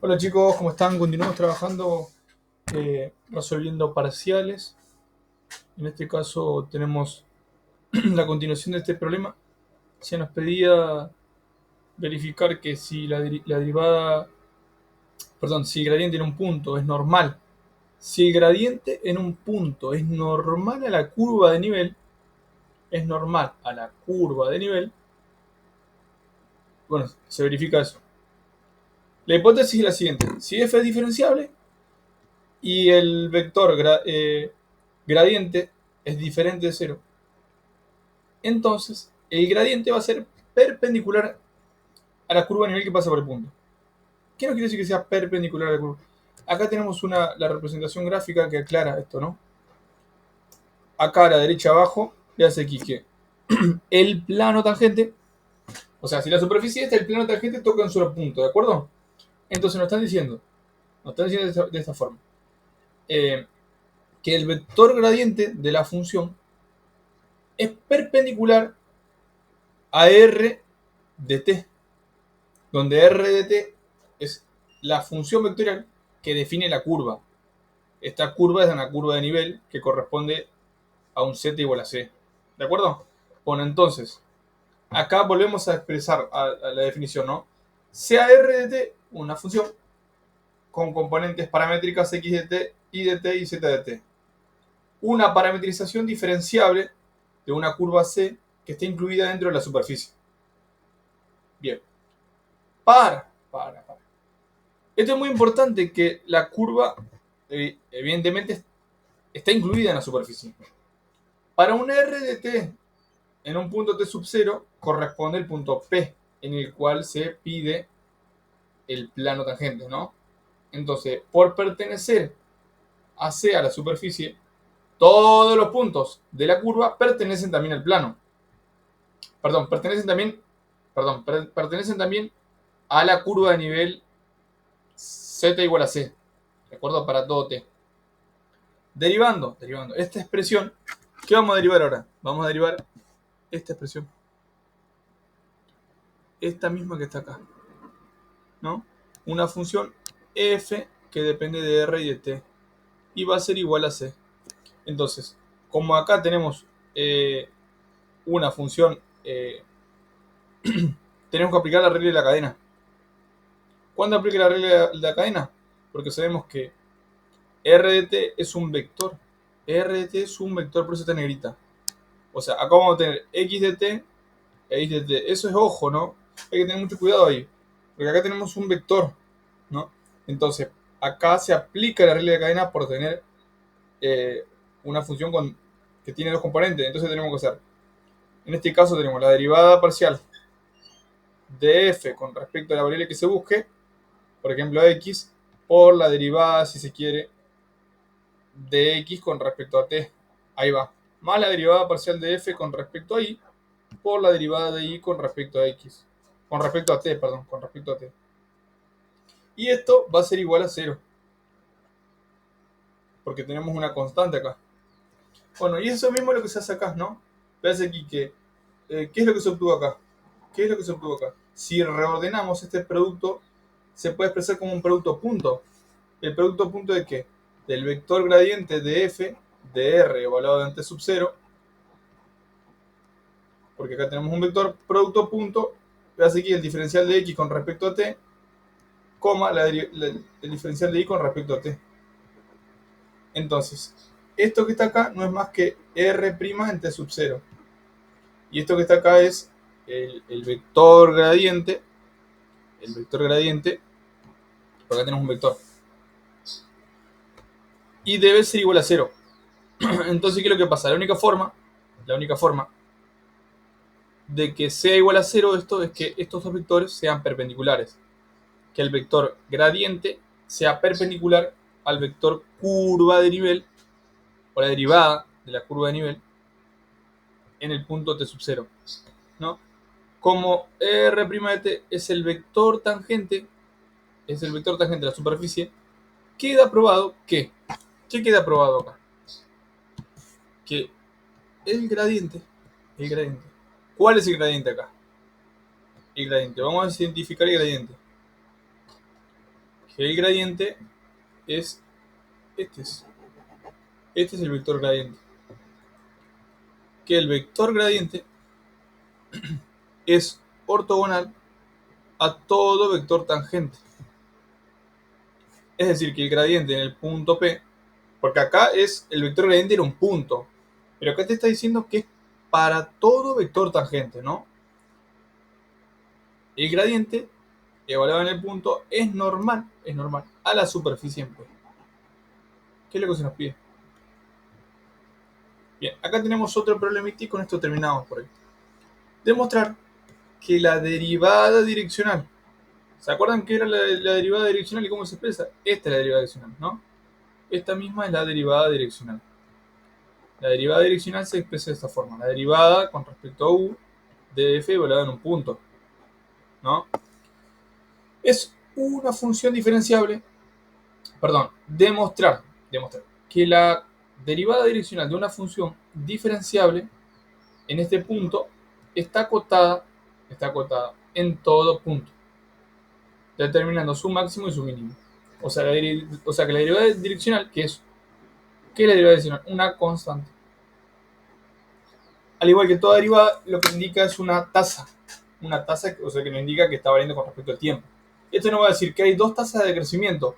Hola chicos, ¿cómo están? Continuamos trabajando resolviendo parciales. En este caso tenemos la continuación de este problema. Se nos pedía verificar que si la derivada, perdón, si el gradiente en un punto es normal. Si el gradiente en un punto es normal a la curva de nivel, es normal a la curva de nivel, bueno, se verifica eso. La hipótesis es la siguiente. Si f es diferenciable y el vector gradiente es diferente de cero, entonces el gradiente va a ser perpendicular a la curva a nivel que pasa por el punto. ¿Qué no quiere decir que sea perpendicular a la curva? Acá tenemos la representación gráfica que aclara esto, ¿no? Acá a la derecha abajo le hace aquí que el plano tangente, o sea, si la superficie está, el plano tangente toca un solo punto, ¿de acuerdo? Entonces nos están diciendo de esta forma, eh, que el vector gradiente de la función es perpendicular a r de t, donde r de t es la función vectorial que define la curva. Esta curva es una curva de nivel que corresponde a un z igual a c. ¿De acuerdo? Bueno, entonces, acá volvemos a expresar a la definición, ¿no? Sea r de t una función con componentes paramétricas x de t, y de t y z de t. Una parametrización diferenciable de una curva c que esté incluida dentro de la superficie. Bien. Para. Esto es muy importante, que la curva evidentemente está incluida en la superficie. Para un r de t en un punto t sub 0 corresponde el punto P, en el cual se pide el plano tangente, ¿no? Entonces, por pertenecer a C, a la superficie, todos los puntos de la curva pertenecen también al plano. Pertenecen también a la curva de nivel Z igual a C. ¿De acuerdo? Para todo T. Derivando esta expresión, ¿qué vamos a derivar ahora? Vamos a derivar esta expresión. Esta misma que está acá, ¿no? Una función f que depende de r y de t. Y va a ser igual a c. Entonces, como acá tenemos una función, tenemos que aplicar la regla de la cadena. ¿Cuándo aplica la regla de la cadena? Porque sabemos que r de t es un vector. R de t es un vector, por eso está negrita. O sea, acá vamos a tener x de t e y de t. Eso es ojo, ¿no? Hay que tener mucho cuidado ahí. Porque acá tenemos un vector, ¿no? Entonces, acá se aplica la regla de cadena por tener eh, una función que tiene dos componentes. Entonces tenemos que hacer, en este caso tenemos la derivada parcial de f con respecto a la variable que se busque, por ejemplo x, por la derivada, si se quiere, de x con respecto a t. Ahí va. Más la derivada parcial de f con respecto a y, por la derivada de y con respecto a x. Con respecto a t, perdón, con respecto a t. Y esto va a ser igual a 0, porque tenemos una constante acá. Bueno, y eso mismo es lo que se hace acá, ¿no? Veas aquí que, ¿qué es lo que se obtuvo acá? ¿Qué es lo que se obtuvo acá? Si reordenamos este producto, se puede expresar como un producto punto. ¿El producto punto de qué? Del vector gradiente de f de r evaluado en t sub 0, porque acá tenemos un vector producto punto, veas aquí el diferencial de x con respecto a t, coma el diferencial de y con respecto a t. Entonces, esto que está acá no es más que r' en t sub 0. Y esto que está acá es el vector gradiente. El vector gradiente, porque acá tenemos un vector. Y debe ser igual a 0. Entonces, ¿qué es lo que pasa? La única forma de que sea igual a 0 esto es que estos dos vectores sean perpendiculares. Que el vector gradiente sea perpendicular al vector curva de nivel, o la derivada de la curva de nivel, en el punto t sub 0, ¿no? Como r' de t es el vector tangente de la superficie, queda probado que, ¿qué queda probado acá? Que el gradiente, el gradiente, ¿cuál es el gradiente acá? El gradiente, vamos a identificar el gradiente. que el gradiente es este. Este es el vector gradiente. Que el vector gradiente es ortogonal a todo vector tangente. Es decir, que el gradiente en el punto P, porque acá es el vector gradiente en un punto, pero acá te está diciendo que es para todo vector tangente, ¿no? El gradiente evaluado en el punto es normal a la superficie en P. ¿Qué es lo que se nos pide? Bien, acá tenemos otro problemita y con esto terminamos por ahí. Demostrar que la derivada direccional, ¿se acuerdan qué era la derivada direccional y cómo se expresa? Esta es la derivada direccional, ¿no? Esta misma es la derivada direccional. La derivada direccional se expresa de esta forma. La derivada con respecto a u de f evaluada en un punto, ¿no? Es una función diferenciable, perdón, demostrar que la derivada direccional de una función diferenciable en este punto está acotada en todo punto, determinando su máximo y su mínimo. O sea que la derivada direccional, ¿qué es la derivada direccional? Una constante. Al igual que toda derivada, lo que indica es una tasa. Una tasa, o sea, que nos indica que está variando con respecto al tiempo. Esto nos va a decir que hay dos tasas de crecimiento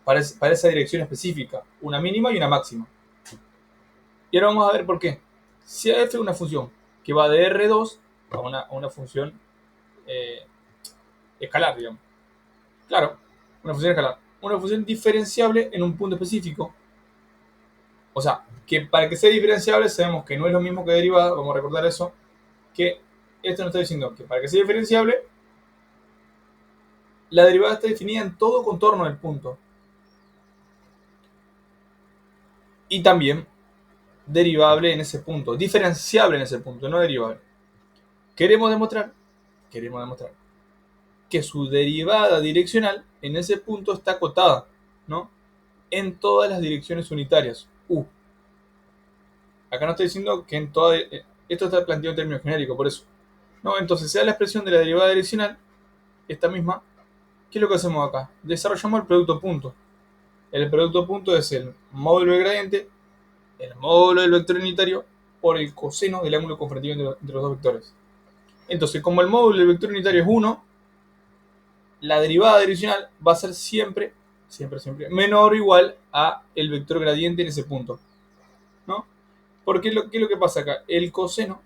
para esa dirección específica, una mínima y una máxima. Y ahora vamos a ver por qué. Si f es una función que va de R2 a una función escalar, digamos. Claro, una función escalar. Una función diferenciable en un punto específico. O sea, que para que sea diferenciable sabemos que no es lo mismo que derivada, vamos a recordar eso, que esto nos está diciendo que para que sea diferenciable, la derivada está definida en todo contorno del punto. Y también derivable en ese punto, diferenciable en ese punto, no derivable. Queremos demostrar que su derivada direccional en ese punto está acotada, ¿no? En todas las direcciones unitarias, u. Acá no estoy diciendo que en todas. Esto está planteado en términos genéricos, por eso. ¿No? Entonces, sea la expresión de la derivada direccional, esta misma, ¿qué es lo que hacemos acá? Desarrollamos el producto punto. El producto punto es el módulo del gradiente, el módulo del vector unitario, por el coseno del ángulo confrontativo entre los dos vectores. Entonces, como el módulo del vector unitario es 1, la derivada direccional va a ser siempre menor o igual a el vector gradiente en ese punto, ¿no? Porque ¿qué es lo que pasa acá? El coseno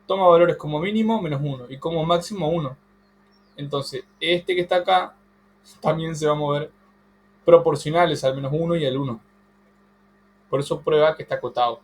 toma valores como mínimo menos 1 y como máximo 1. Entonces, este que está acá también se va a mover proporcionales al menos 1 y al 1. Por eso prueba que está acotado.